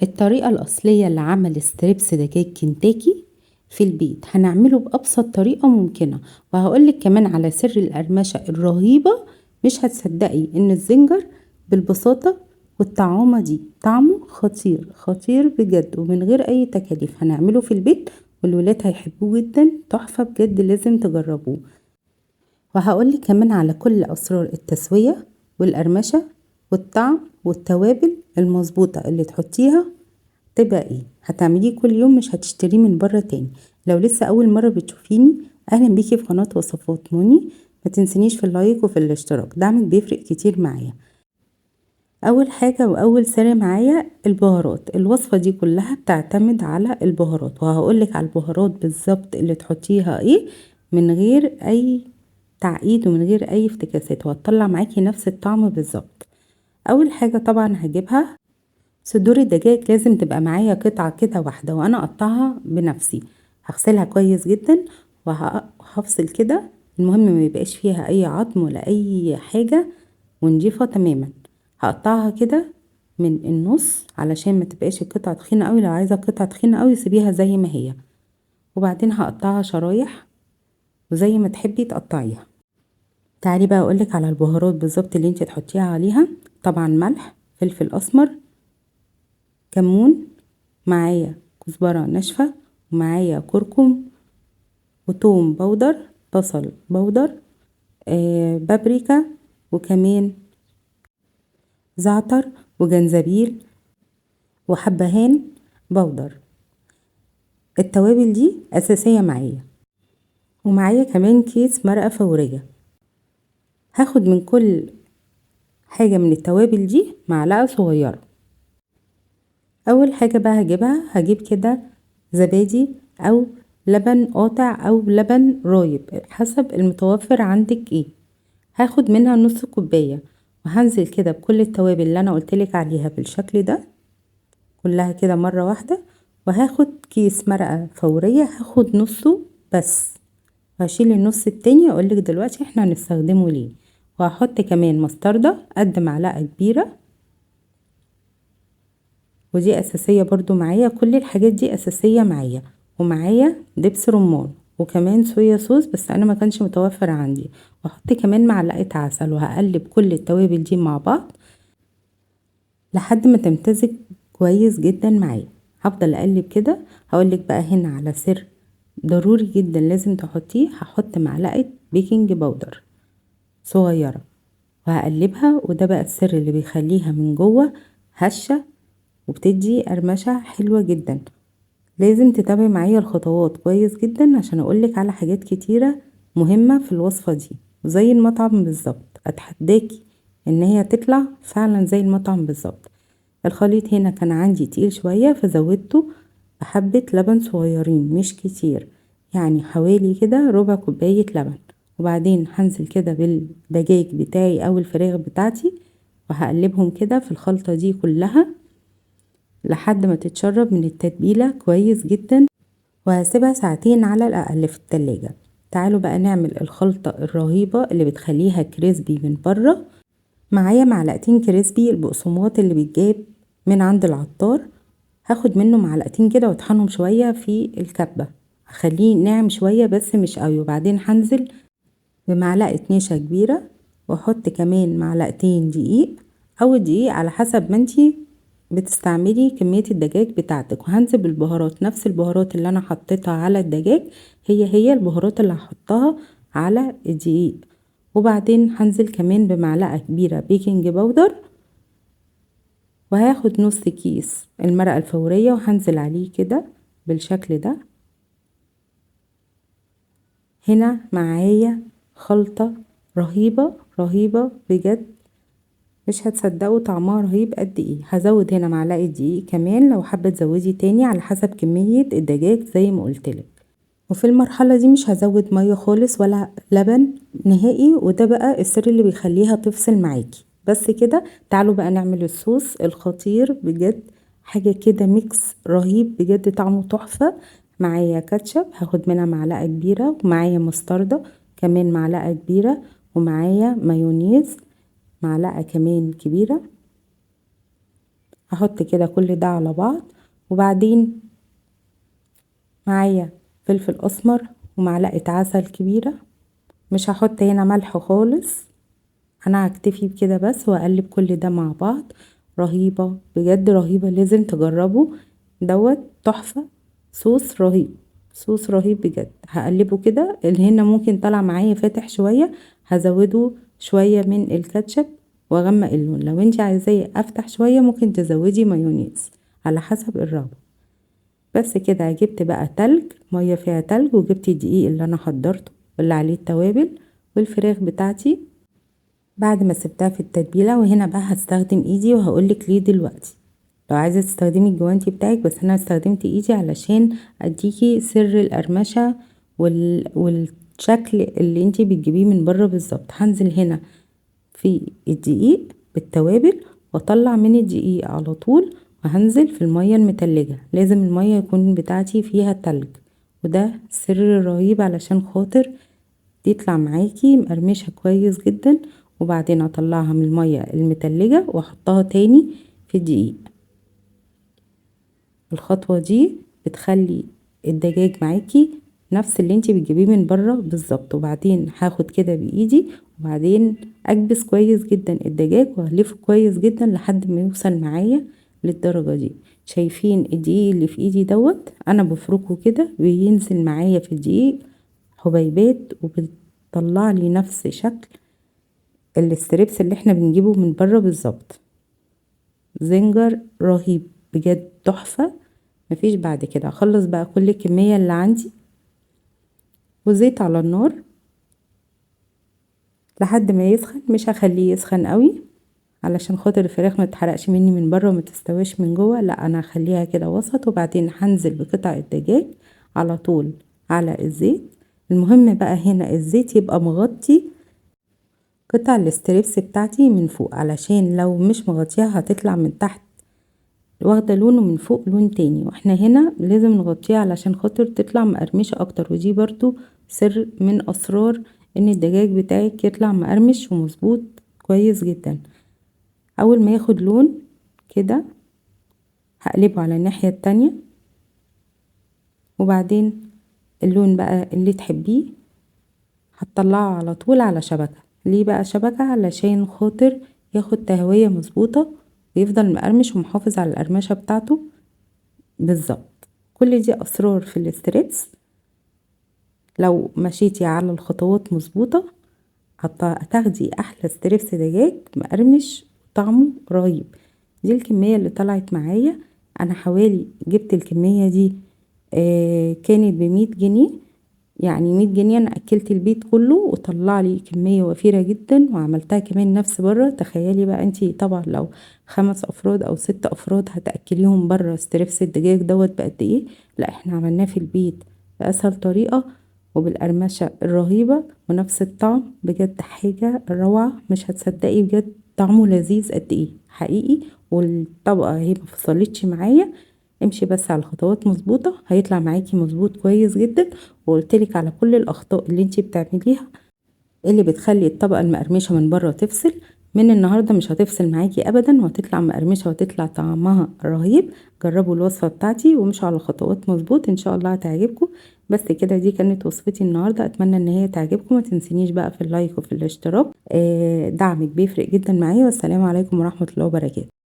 الطريقة الأصلية لعمل ستريبس دجاج كنتاكي في البيت هنعمله بأبسط طريقة ممكنة، وهقولك كمان على سر القرمشة الرهيبة. مش هتصدقي ان الزنجر بالبساطة والطعامة دي طعمه خطير خطير بجد ومن غير اي تكاليف. هنعمله في البيت والولاد هيحبوه جدا، تحفة بجد، لازم تجربوه. وهقولك كمان على كل أسرار التسوية والقرمشة والطعم والتوابل المظبوطة اللي تحطيها تبقى ايه. هتعمليه كل يوم، مش هتشتريه من بره تاني. لو لسه اول مرة بتشوفيني، اهلا بيكي في قناة وصفات موني. ما تنسنيش في اللايك وفي الاشتراك، دعمك بيفرق كتير معايا. اول حاجة واول سر معايا البهارات. الوصفة دي كلها بتعتمد على البهارات، وهقولك على البهارات بالظبط اللي تحطيها ايه من غير اي تعقيد ومن غير اي افتكاسات، وهتطلع معاكي نفس الطعم بالظبط. اول حاجة طبعا هجيبها صدور الدجاج، لازم تبقى معايا قطعة كده واحدة، وانا اقطعها بنفسي. هغسلها كويس جدا وهفصل كده، المهم ما يبقاش فيها اي عظم ولا اي حاجة، ونضيفها تماما. هقطعها كده من النص علشان ما تبقاش القطعة تخينة قوي. لو عايزة قطعة تخينة قوي سيبيها زي ما هي، وبعدين هقطعها شرايح وزي ما تحبي تقطعيها. تعالي بقى اقولك على البهارات بالظبط اللي انت تحطيها عليها. طبعا ملح، فلفل اسمر، كمون، معايا كزبرة ناشفة، ومعايا كركم وتوم بودر، بصل بودر، بابريكا، وكمان زعتر وجنزبيل وحبهان بودر. التوابل دي أساسية معايا، ومعايا كمان كيس مرقة فورية. هاخد من كل حاجة من التوابل دي معلقة صغيرة. أول حاجة بقى هجيب كده زبادي أو لبن قاطع أو لبن رايب حسب المتوفر عندك ايه. هاخد منها نص كوباية، وهنزل كده بكل التوابل اللي انا قلتلك عليها بالشكل ده كلها كده مرة واحدة. وهاخد كيس مرقة فورية، هاخد نصه بس، وهشيل النص التاني اقولك دلوقتي احنا هنستخدمه ليه. وهحط كمان مستردة قد معلقة كبيرة، ودي اساسية برضو معايا. كل الحاجات دي اساسية معايا. ومعايا دبس رمان وكمان صويا صوص، بس انا ما كانش متوفر عندي. واحط كمان معلقة عسل، وهقلب كل التوابل دي مع بعض لحد ما تمتزج كويس جدا معايا. هفضل اقلب كده. هقولك بقى هنا على سر ضروري جدا لازم تحطيه. هحط معلقة بيكنج باودر صغيرة وهقلبها، وده بقى السر اللي بيخليها من جوه هشة وبتدي قرمشة حلوة جدا. لازم تتابعي معايا الخطوات كويس جدا عشان اقولك على حاجات كتيرة مهمة في الوصفة دي، زي المطعم بالظبط. اتحداكي ان هي تطلع فعلا زي المطعم بالظبط. الخليط هنا كان عندي تقيل شوية فزودته بحبة لبن صغيرين مش كتير، يعني حوالي كده ربع كوباية لبن. وبعدين هنزل كده بالدجاج بتاعي او الفراخ بتاعتي، وهقلبهم كده في الخلطة دي كلها لحد ما تتشرب من التتبيلة كويس جدا، وهسيبها ساعتين على الأقل في التلاجة. تعالوا بقى نعمل الخلطة الرهيبة اللي بتخليها كريسبي من بره. معايا معلقتين كريسبي البقسماط اللي بيتجاب من عند العطار. هاخد منه معلقتين كده واطحنهم شوية في الكبة، هخليه ناعم شوية بس مش قوي. وبعدين هنزل بمعلقة نشا كبيرة، واحط كمان معلقتين دقيق، او الدقيق على حسب ما انتي بتستعملي كمية الدجاج بتاعتك. وهنزل بالبهارات، نفس البهارات اللي انا حطيتها على الدجاج هي البهارات اللي هحطها على الدقيق. وبعدين هنزل كمان بمعلقة كبيرة بيكنج باودر، وهاخد نص كيس المرقة الفورية وهنزل عليه كده بالشكل ده. هنا معايا خلطة رهيبة رهيبة بجد، مش هتصدقوا طعمها رهيب قد ايه. هزود هنا معلقة دقيق كمان، لو حابة تزودي تاني على حسب كمية الدجاج زي ما قلتلك. وفي المرحلة دي مش هزود مية خالص ولا لبن نهائي، وده بقى السر اللي بيخليها تفصل معاكي. بس كده تعالوا بقى نعمل الصوص الخطير بجد، حاجة كده ميكس رهيب بجد طعمه تحفة. معايا كاتشب هاخد منها معلقة كبيرة، ومعايا مستردة كمان معلقة كبيرة، ومعايا مايونيز معلقة كمان كبيرة. هحط كده كل ده على بعض. وبعدين معايا فلفل اسمر ومعلقة عسل كبيرة، مش هحط هنا ملح خالص، انا هكتفي بكده بس، واقلب كل ده مع بعض. رهيبة بجد، رهيبة، لازم تجربوا دوت، تحفة. صوص رهيب، صوص رهيب بجد. هقلبه كده، اللي هنا ممكن طلع معايا فاتح شوية، هزوده شوية من الكاتشب واغمق اللون. لو انت عايزاه افتح شوية ممكن تزودي مايونيز على حسب الرغبة. بس كده جبت بقى تلج، مية فيها تلج، وجبت الدقيق اللي انا حضرته واللي عليه التوابل والفراخ بتاعتي بعد ما سبتها في التتبيله. وهنا بقى هستخدم ايدي وهقولك ليه دلوقتي. لو عايزه تستخدمي الجوانتي بتاعك، بس انا استخدمت ايدي علشان اديكي سر القرمشه والشكل اللي انتي بتجيبيه من بره بالظبط. هنزل هنا في الدقيق بالتوابل، واطلع من الدقيق على طول، وهنزل في المية المتلجة. لازم المية يكون بتاعتي فيها تلج، وده سر رهيب علشان خاطر تطلع معاكي مقرمشة كويس جدا. وبعدين اطلعها من المية المتلجة واحطها تاني في الدقيق. الخطوة دي بتخلي الدجاج معاكي نفس اللي انتي بتجيبيه من بره بالظبط. وبعدين هاخد كده بايدي، وبعدين اكبس كويس جدا الدجاج واغلفه كويس جدا لحد ما يوصل معايا للدرجة دي. شايفين الدقيق اللي في ايدي دوت، انا بفركه كده بينزل معايا في الدقيق حبيبات، وبتطلع لي نفس شكل الستريبس اللي احنا بنجيبه من بره بالظبط. زنجر رهيب بجد، تحفة. مفيش بعد كده. اخلص بقى كل الكمية اللي عندي، وزيت على النار لحد ما يسخن. مش هخليه يسخن قوي علشان خاطر الفراخ ما تتحرقش مني من بره وما تستويش من جوه، لا انا هخليها كده وسط. وبعدين هنزل بقطع الدجاج على طول على الزيت. المهم بقى هنا الزيت يبقى مغطي قطع الستريبس بتاعتي من فوق، علشان لو مش مغطيها هتطلع من تحت واخده لون ومن فوق لون تاني. واحنا هنا لازم نغطيها علشان خاطر تطلع مقرمشه اكتر. ودي برضو سر من اسرار ان الدجاج بتاعك يطلع مقرمش ومظبوط كويس جدا. اول ما ياخد لون كده هقلبه على الناحيه التانية، وبعدين اللون بقى اللي تحبيه هتطلعه على طول على شبكه. ليه بقى شبكه؟ علشان خاطر ياخد تهويه مظبوطه ويفضل مقرمش ومحافظ على القرمشه بتاعته بالظبط. كل دي اسرار في الاستريبس، لو مشيتي على الخطوات مظبوطه هتاخدي احلى ستريبس دجاج مقرمش طعمه رهيب. دي الكميه اللي طلعت معايا. انا حوالي جبت الكميه دي كانت ب100 جنيه. يعني 100 جنيه انا اكلت البيت كله، وطلع لي كميه وفيره جدا. وعملتها كمان نفس بره. تخيلي بقى انتي طبعا لو 5 افراد او 6 افراد هتاكليهم بره ستريبس الدجاج دوت بقد ايه. لا احنا عملناه في البيت باسهل طريقه وبالقرمشه الرهيبه ونفس الطعم. بجد حاجه روعه، مش هتصدقي بجد طعمه لذيذ قد ايه حقيقي. والطبقه هي مفصلتش معايا. امشي بس على الخطوات مظبوطه هيطلع معاكي مظبوط كويس جدا. وقلتلك على كل الاخطاء اللي انتي بتعمليها اللي بتخلي الطبقه المقرمشه من بره تفصل. من النهارده مش هتفصل معاكي ابدا، وهتطلع مقرمشه وهتطلع طعمها رهيب. جربوا الوصفه بتاعتي ومشوا على خطوات مظبوط، ان شاء الله هتعجبكم. بس كده دي كانت وصفتي النهارده، اتمنى ان هي تعجبكم. ما تنسينيش بقى في اللايك وفي الاشتراك، دعمك بيفرق جدا معايا. والسلام عليكم ورحمه الله وبركاته.